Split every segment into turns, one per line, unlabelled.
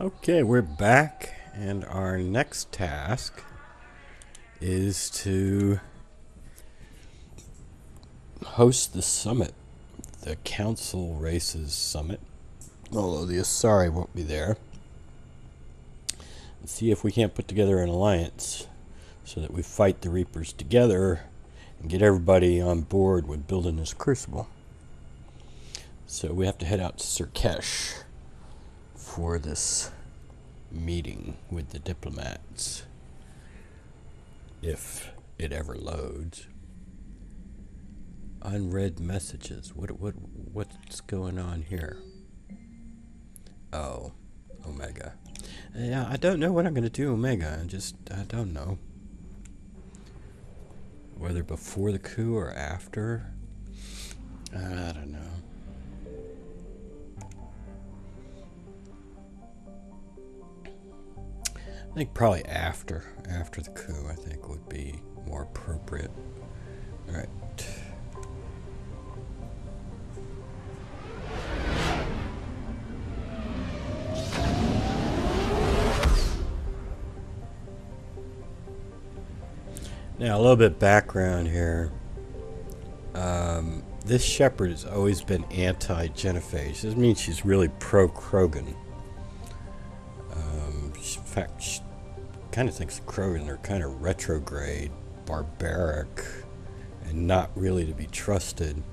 Okay, we're back, and our next task is to host the summit, the Council Races Summit, although the Asari won't be there, and see if we can't put together an alliance so that we fight the Reapers together and get everybody on board with building this crucible. So we have to head out to Surkesh for this meeting with the diplomats, if it ever loads. Unread messages. What's going on here? Oh, Omega. Yeah, I don't know what I'm gonna do, Omega. I don't know whether before the coup or after. I don't know. I think probably after the coup, I think would be more appropriate. All right. Now a little bit of background here. This shepherd has always been anti-genophage. This means she's really pro-Krogan. In fact, she kind of thinks the Krogan are kind of retrograde, barbaric, and not really to be trusted.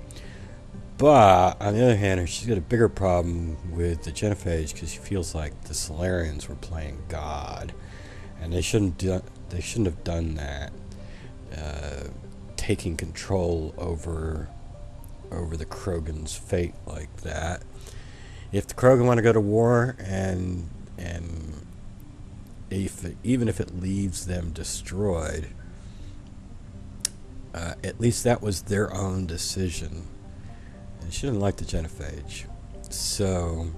But on the other hand, she's got a bigger problem with the genophage because she feels like the Solarians were playing God, and they shouldn't have done that, taking control over the Krogan's fate like that. If the Krogan want to go to war, and even if it leaves them destroyed, at least that was their own decision. And she didn't like the genophage. So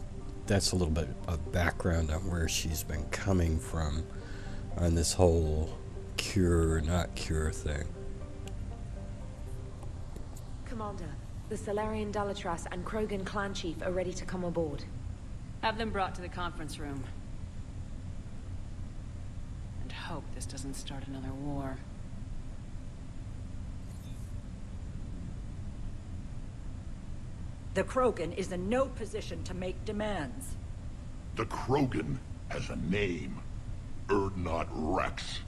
that's a little bit of background on where she's been coming from on this whole cure or not cure thing.
Commander, the Solarian Dalatras and Krogan clan chief are ready to come aboard.
Have them brought to the conference room. And hope this doesn't start another war.
The Krogan is in no position to make demands.
The Krogan has a name. Erdnot Wrex.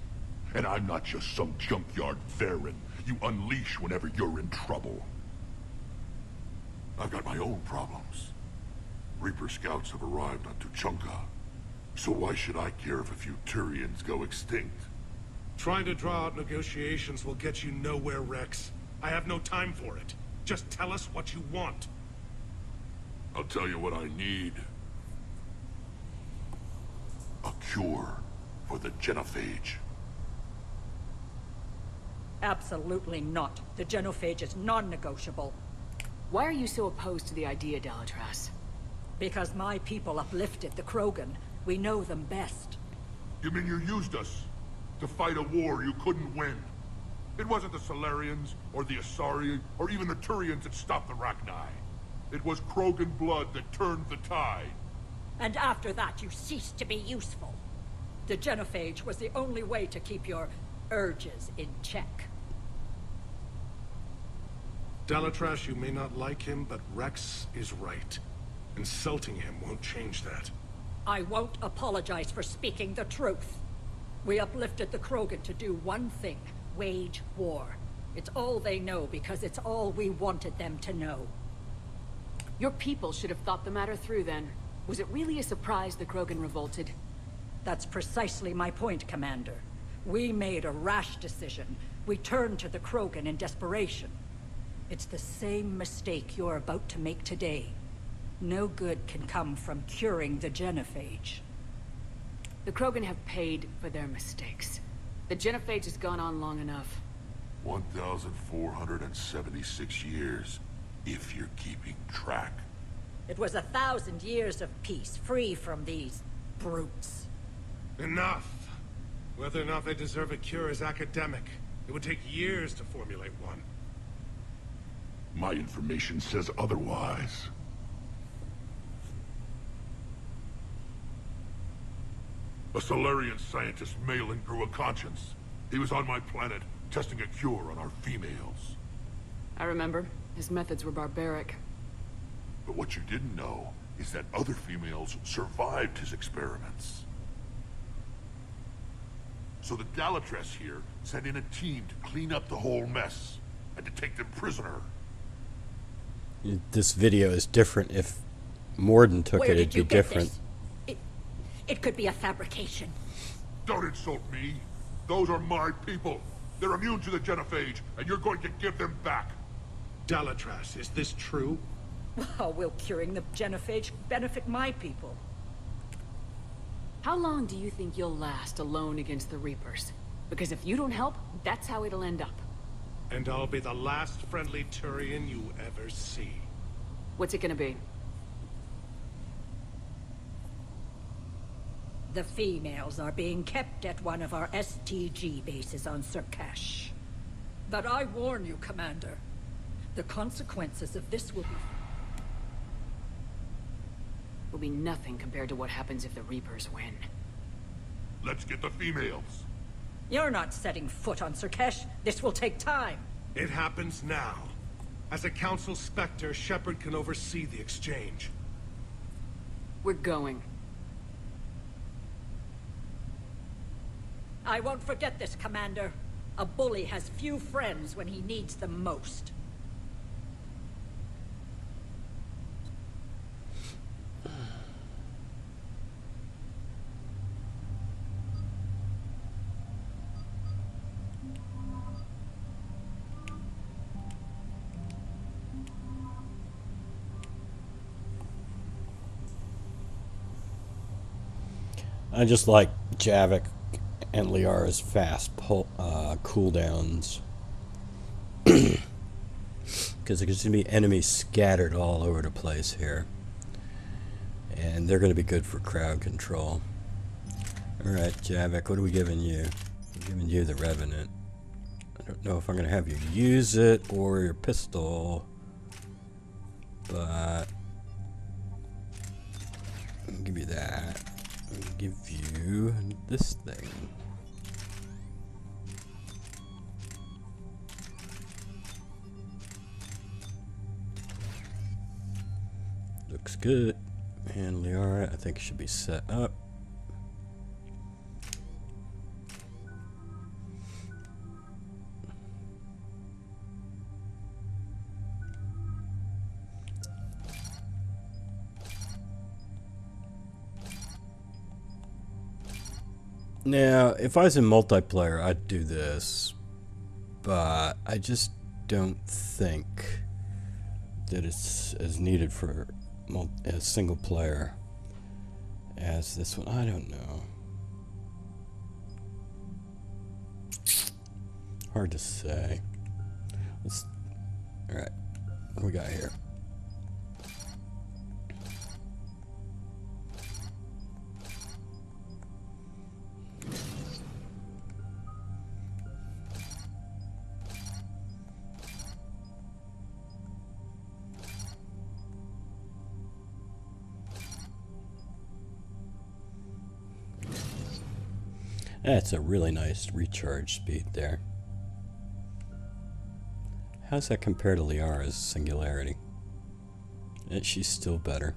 And I'm not just some junkyard Varen you unleash whenever you're in trouble. I've got my own problems. Reaper scouts have arrived on Tuchanka. So why should I care if a few Turians go extinct?
Trying to draw out negotiations will get you nowhere, Wrex. I have no time for it. Just tell us what you want.
I'll tell you what I need. A cure for the genophage.
Absolutely not. The genophage is non-negotiable.
Why are you so opposed to the idea, Dalatras?
Because my people uplifted the Krogan. We know them best.
You mean you used us to fight a war you couldn't win? It wasn't the Solarians, or the Asari, or even the Turians that stopped the Rachni. It was Krogan blood that turned the tide.
And after that, you ceased to be useful. The genophage was the only way to keep your urges in check.
Dalatras, you may not like him, but Wrex is right. Insulting him won't change that.
I won't apologize for speaking the truth. We uplifted the Krogan to do one thing: wage war. It's all they know because it's all we wanted them to know.
Your people should have thought the matter through then. Was it really a surprise the Krogan revolted?
That's precisely my point, Commander. We made a rash decision. We turned to the Krogan in desperation. It's the same mistake you're about to make today. No good can come from curing the genophage.
The Krogan have paid for their mistakes. The genophage has gone on long enough.
1,476 years, if you're keeping track.
It was 1,000 years of peace, free from these brutes.
Enough! Whether or not they deserve a cure is academic. It would take years to formulate one.
My information says otherwise. A Solarian scientist Malin grew a conscience. He was on my planet, testing a cure on our females.
I remember. His methods were barbaric.
But what you didn't know is that other females survived his experiments. So the Dalatress here sent in a team to clean up the whole mess and to take them prisoner.
This video is different. If Morden took
Where
it,
did
it'd
you
be
get
different.
this? It could be a fabrication.
Don't insult me. Those are my people. They're immune to the genophage, and you're going to give them back.
Dalatrass, is this true?
How will curing the genophage benefit my people?
How long do you think you'll last alone against the Reapers? Because if you don't help, that's how it'll end up.
And I'll be the last friendly Turian you ever see.
What's it gonna be?
The females are being kept at one of our STG bases on Surkesh. But I warn you, Commander. The consequences of this will
Will be nothing compared to what happens if the Reapers win.
Let's get the females.
You're not setting foot on Surkesh. This will take time.
It happens now. As a Council Spectre, Shepard can oversee the exchange.
We're going.
I won't forget this, Commander. A bully has few friends when he needs them most.
I just like Javik and Liara's fast cooldowns. Because there's going to be enemies scattered all over the place here. And they're going to be good for crowd control. Alright, Javik, what are we giving you? We're giving you the Revenant. I don't know if I'm going to have you use it or your pistol. But I'll give you that. I'll give you this thing. Looks good. And Liara, I think, should be set up. Now, if I was in multiplayer, I'd do this, but I just don't think that it's as needed for a single player as this one. I don't know. Hard to say. All right, what do we got here? That's a really nice recharge speed there. How's that compare to Liara's Singularity? She's still better.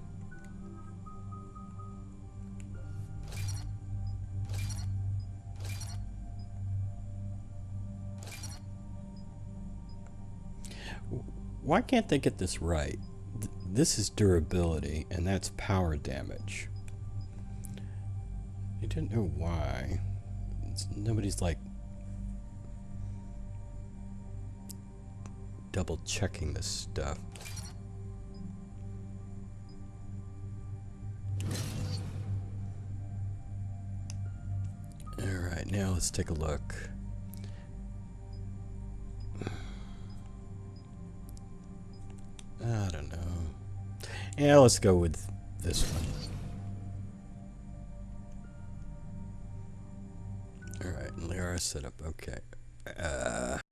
Why can't they get this right? This is durability, and that's power damage. I didn't know why. Nobody's like double checking this stuff. Alright, now let's take a look. I don't know. Yeah, let's go with this one. Alright, Liara set up. Okay.